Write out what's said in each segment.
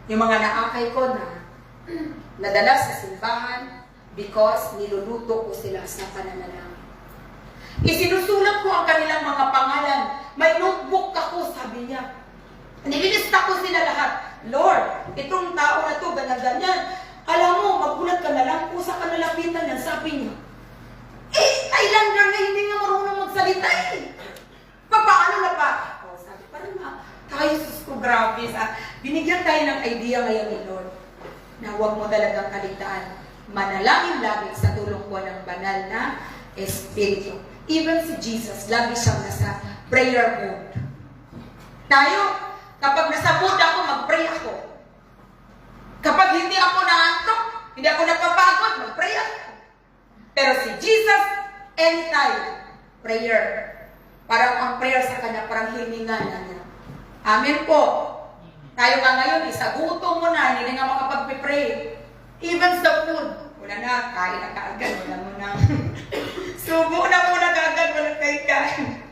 Yung mga naakay ko na nadala sa simbahan because niluluto ko sila sa pananalangin. Isinusulat ko ang kanilang mga pangalan. May notebook ako, sabi niya. Nililista ko sila lahat. Lord, itong tao na to, ganyan-ganyan. Alam mo, magulat ka na lang po sa kanalapitan yan, sabi niya. Islander na hindi nga marunong magsalita eh. Paano na pa? Sabi, parang tayo sus ko, grabe. Binigyan tayo ng idea ngayon ni Lord na huwag mo talagang kaligtaan. Manalangin lagi sa tulong po ng banal na Espiritu. Even si Jesus, lagi siyang nasa prayer mode. Tayo, kapag nasa mood ako, mag-pray ako. Kapag hindi ako naantok, hindi ako napapagod, mag-pray ako. Pero si Jesus, anytime, prayer. Parang ang prayer sa kanya, parang hininga na niya. Amen po. Tayo nga ngayon, isaguto mo na, hindi nga makapag-pray. Even sa food, wala na, kain na kaagad, wala mo na. Subo na muna kaagad, wala kayo kain.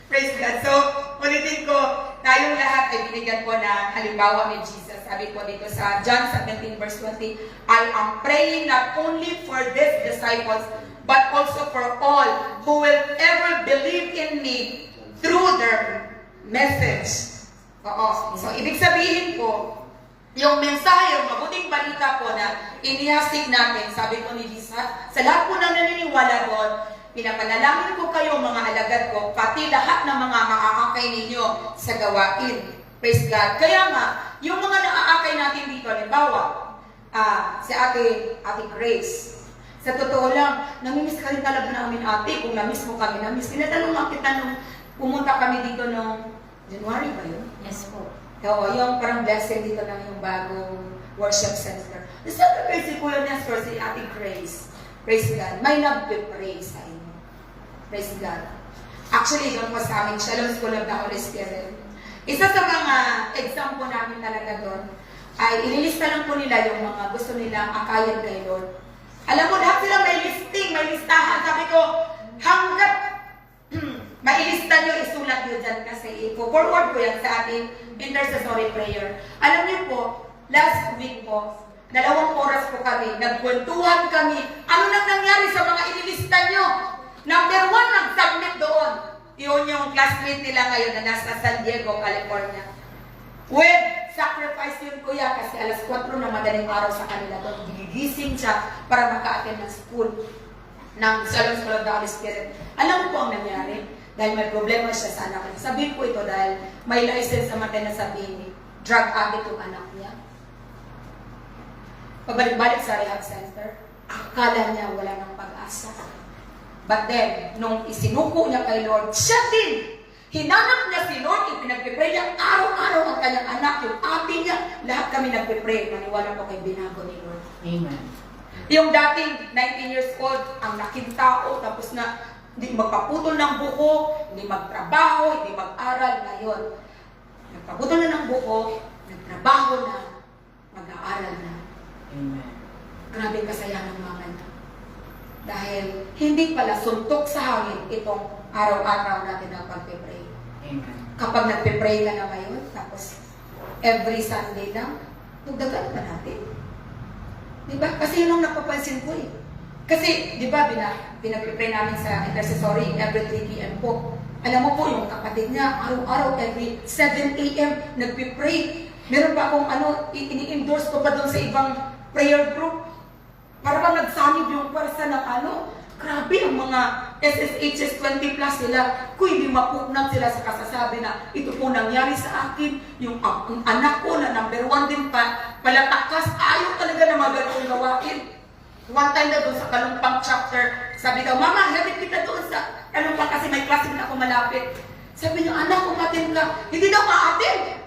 Praise God. So, ulitin ko, tayong lahat ay binigyan ko na halimbawa ni Jesus. Sabi ko dito sa John 17 verse 20, I am praying not only for these disciples, but also for all who will ever believe in me through their message. Oo. So, ibig sabihin ko, yung mensahe, yung mabuting balita po na inihasig natin, sabi ko ni Jesus, sa lahat po ng naniniwala doon, pinapanalangin ko kayo mga alagad ko, pati lahat ng mga maaakay ninyo sa gawain. Praise God. Kaya nga, yung mga naaakay natin dito, halimbawa, si Ate Grace, sa totoo lang, namimiss ka rin talaga namin ate, kung namiss mo kami, namiss. Tinatanong nga kita nung pumunta kami dito nung January ba yun? Yes po. Oo, yung parang blessing dito lang yung bagong worship center. Sabi ko si Kuya Nestor, si Ate Grace, praise God, may nagpe-pray sa inyo. Praise God. Actually, doon po sa amin, Shalom School of the Holy Spirit. Isa sa mga example namin talaga doon, ay ililista lang po nila yung mga gusto nilang akayan kay Lord. Alam mo, lahat sila may listing, may listahan. Sabi ko, hanggat mailista nyo, isulat nyo dyan kasi ipo-forward ko yan sa ating intercessory prayer. Alam niyo po, last week po, 2 oras po kami, nagkwentuhan kami. Ano nang nangyari sa mga ililista nyo? Number 1, nag-submit doon. Yun yung classmate nila ngayon na nasa San Diego, California. With sacrifice yun, kuya, kasi alas 4 na madaling araw sa kanila doon. Gigising siya para maka-attend ng school ng Shalom School of the Holy Spirit. Alam mo po ang nangyari? Dahil may problema siya sa anak niya. Sabihin ko ito dahil may license naman tayo na sabihin, drug addict yung anak niya. Pabalik-balik sa rehab center, akala niya wala nang pag-asa. But then, nung isinuko niya kay Lord, siya din! Hinanap niya si Lord, ipinagpipray niya araw-araw ang kanyang anak, yung ate niya, lahat kami nagpipray. Maniwala ko kay binago ni Lord. Amen. Yung dating 19 years old, ang laking tao, tapos na hindi magpaputol ng buko, hindi magtrabaho, hindi mag-aral. Ngayon, nagpaputol na ng buko, nagtrabaho na, mag-aaral na. Amen. Grabe kasaya ng mga ito. Dahil hindi pala suntok sa hangin itong araw-araw natin ang pagpipray. Amen. Kapag nagpipray ka na ngayon, tapos every Sunday lang, tugdagan pa natin. Diba? Kasi yun ang napapansin ko eh. Kasi, di ba, pinag-pray namin sa intercessory every 3 p.m. po. Alam mo po, yung kapatid niya, araw-araw, every 7 a.m. nagpipray. Meron pa akong ini-endorse ko pa doon sa ibang prayer group. Para bang nagsanib yung pwersa ng grabe ang mga SSHS 20 plus nila. Kuy, di mapupnag sila sa kasasabi na ito po nangyari sa akin. Yung anak ko na number 1 din pa, palatakas, ayaw talaga na magandang gawain. One time na doon sa Kalumpang chapter, sabi daw, Mama, hatid kita doon sa Kalumpang kasi may klase na ako malapit. Sabi niyo, anak, umatin ka. Hindi daw maatin.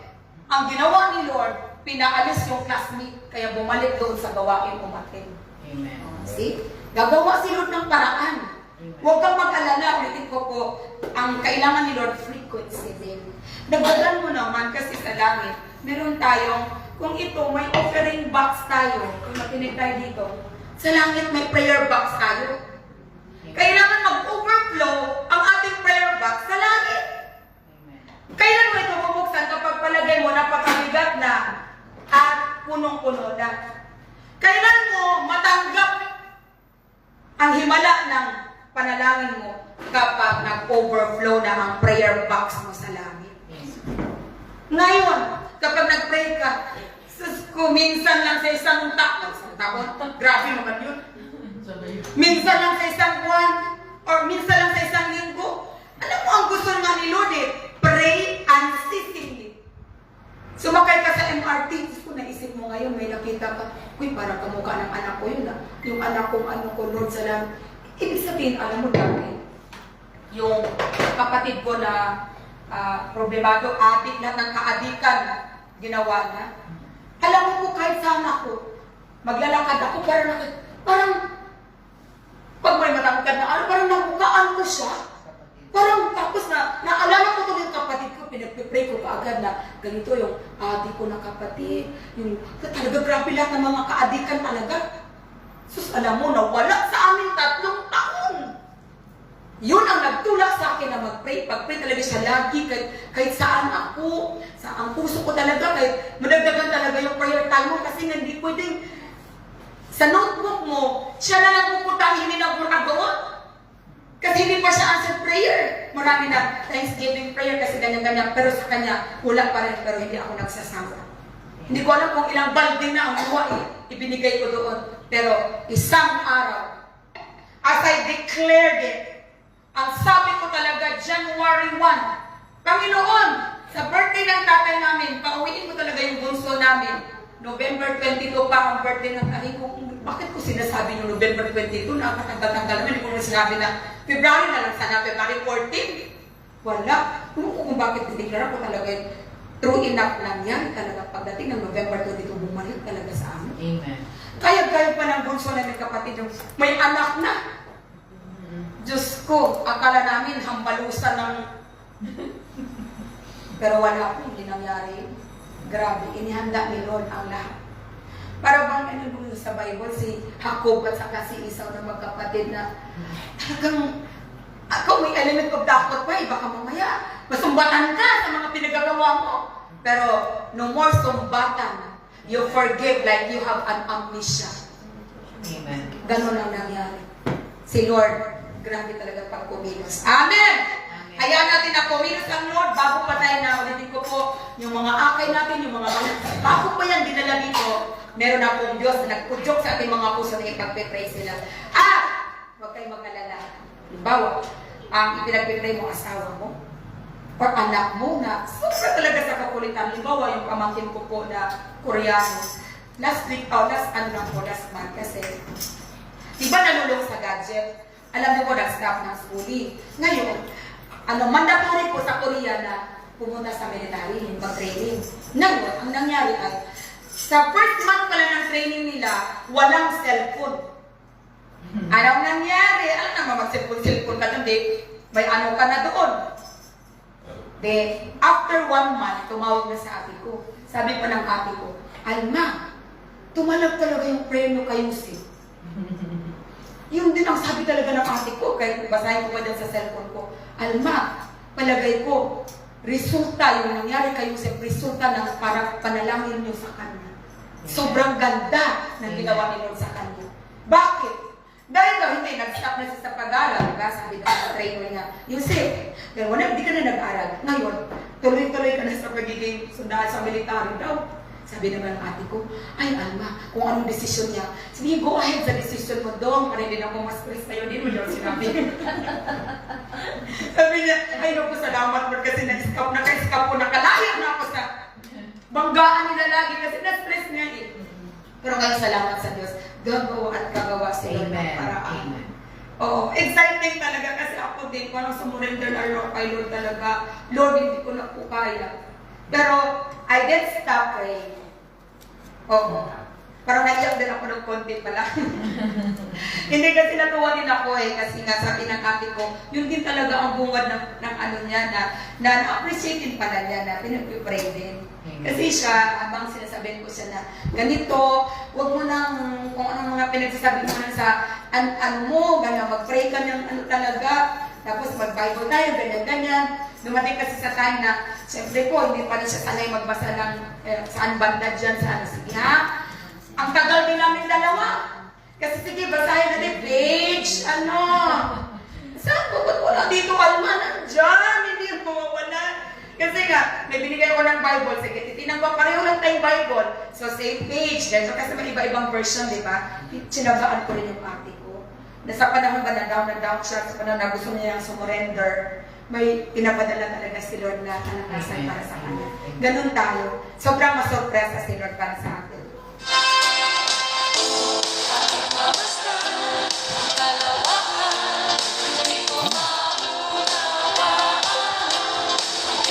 Ang ginawa ni Lord, pinaalis yung classmate, kaya bumalik doon sa gawain umatin. Amen. See? Gagawa si Lord ng paraan. Huwag kang mag-alala, ulitin ko po, ang kailangan ni Lord, frequency din. Dagdagan mo naman kasi sa langit, meron tayong, kung ito, may offering box tayo, kung makinig tayo dito, sa langit may prayer box tayo. Kailangan mag-overflow ang ating prayer box sa langit. Kailan mo ito bubuksan kapag palagay mo napakabigat na at punong-puno na. Kailan mo matanggap ang himala ng panalangin mo kapag nag-overflow na ang prayer box mo sa langit. Ngayon, kapag nag-pray ka, sus ko, minsan lang sa isang taon, grabe naman yun. Minsan lang sa isang buwan, or minsan lang sa isang linggo. Alam mo, ang gusto nga ni Lord pray unceasingly. Sumakay ka sa MRT, kung naisip mo ngayon, may nakita ka, uy, parang kamukha ng anak ko yun, yung anak kong Lord, salam. Ibig sabihin, alam mo dati, yung kapatid ko na problemado, adik na ng kaadikan, ginawa na. Alam mo po, kahit saan ako, maglalakad ako, parang, pag may matangkad na, parang nabukaan ko siya. Parang tapos naalala ko ito yung kapatid ko, pinagpipray ko kaagad na ganito yung adik ko na kapatid. Yung talaga grabe lahat ng mga kaadikan talaga. Sus, alam mo, nawala sa amin 3 taon. Yun ang nagtulak sa akin na mag-pray. Pag-pray talaga siya lagi, kahit saan ako, sa ang puso ko talaga, kahit madagdagan talaga yung prayer time mo kasi hindi pwedeng sa notebook mo, siya na lang pupunta ang hindi na ginagawa. Kasi hindi pa siya answered prayer. Marami na Thanksgiving prayer kasi ganyan-ganyan. Pero sa kanya, wala pa rin. Pero hindi ako nagsasama. Hindi ko alam kung ilang balde na ang luwa ibinigay ko doon. Pero isang araw, as I declared it, ang sabi ko talaga, January 1, Panginoon, sa birthday ng tatay namin, pauwiin ko talaga yung bunso namin. November 22 pa ang birthday ng tatay ko. Bakit ko sinasabi yung November 22? Nakakatanggal naman. Hindi ko na sinabi na February na lang sana. February 14. Wala. Kung bakit tiniklara ko talaga yun. True enough lang yan. Talaga pagdating ng November 22, bumalik talaga sa amin. Amen. Kaya pa ng bunso namin kapatid yung may anak na. Diyos ko, akala namin hambalusan ng... Pero wala po, hindi nangyari. Grabe, inihanda ni Lord ang lahat. Para bang ano doon sa Bible, si Jacob at saka si Esau na magkapatid na talagang ako may element of takot pa, baka mamaya masumbatan ka sa mga pinagagawa mo. Pero no more sumbatan. You forgive like you have an amnesia. Amen. Ganon ang nangyari. Si Lord, grabe talaga pag kumilos. Amen! Hayaan natin na kumilos ang Lord bago pa tayo na ulitin ko po yung mga akay natin, yung mga bago pa yan dinala dito, meron akong Diyos na nagpudyok sa ating mga puso na ipagpipray sila. Huwag kayong mag-alala. Halimbawa, ang ipinagpipray mo asawa mo or anak mo na sobra talaga sa kakulitan. Halimbawa, yung pamangkin ko po na Koreano. Last month kasi diba nalulong sa gadget? Alam mo po, nag-stop ng schooling. Ngayon, mandatory po sa Korea na pumunta sa military, mag-training. Ngayon, ang nangyari ay, sa first month pala ng training nila, walang cellphone. Anong nangyari? Alam naman, mag-cellphone ka doon, may ano ka na doon. After 1 month, tumawag na sa ate ko. Sabi pa ng ate ko, Alma, tumalab talaga yung prayer mo kay Yusuf. Yun din ang sabi talaga ng ate ko, kahit basahin ko pa dyan sa cellphone ko. Alma, palagay ko, resulta yung nangyari kay Yusuf, resulta ng parang panalangin niyo sa kanya. Sobrang ganda ng ginawa ni Lord sa kanya. Bakit? Dahil daw hindi, nag-stop na siya sa pag-aaral, diba? Sabi daw sa trainer niya, Yusuf, pero hindi ka na nag-aaral. Ngayon, tuloy-tuloy ka na sa pagiging sundalo sa military daw. Sabi naman ng ate ko, ay Alma, kung anong desisyon niya, sige, go ahead sa desisyon mo doon, para hindi na ako mas-stress sa'yo, hindi mo daw sinabi. Sabi niya, ay naku, salamat mo kasi naka-escape ko, nakalayo na ako sa banggaan nila lagi kasi na-stress niya eh. Pero ngayon, salamat sa Diyos, gagawa at gagawa si Lord ng paraan. Oo, exciting talaga kasi ako din, parang sumurrender na kay Lord talaga. Lord, hindi ko na po kaya. Pero, I didn't stop praying. Oo. Parang naiyak din ako ng konti pala. Hindi kasi natuwa din ako kasi nga sabi ng ate ko, yun din talaga ang bungad ng ano niya na na-appreciate din pala niya na pinag-pray din. Kasi siya, habang sinasabihin ko siya na ganito, huwag mo nang, kung anong mga pinagsasabi mo na sa ano mo, ganyan, mag-pray ka ng ano talaga, tapos mag-Bible tayo, ganyan-ganyan. Dumating kasi sa time na, siyempre po, hindi pa rin siya sanay magbasa ng saan banda dyan, sa ano, sige ha, Ang tagal din namin dalawa. Kasi sige, basahin natin page, saan bukod mo na dito, Alma, nandyan, hindi mo mawala. Kasi nga, may binigay ko ng Bible, sige, titinan ko, pareho lang tayong Bible. So, same page, ganito, kasi may iba-ibang version, di ba? Sinagaan ko rin yung ate ko. Nasa panahon ba na down siya, sa panahon na gusto niya sumurrender, may pinapadala talaga si Lord na kalakasan para sa kanya. Ganun tayo. Sobrang masurpresa si Lord para sa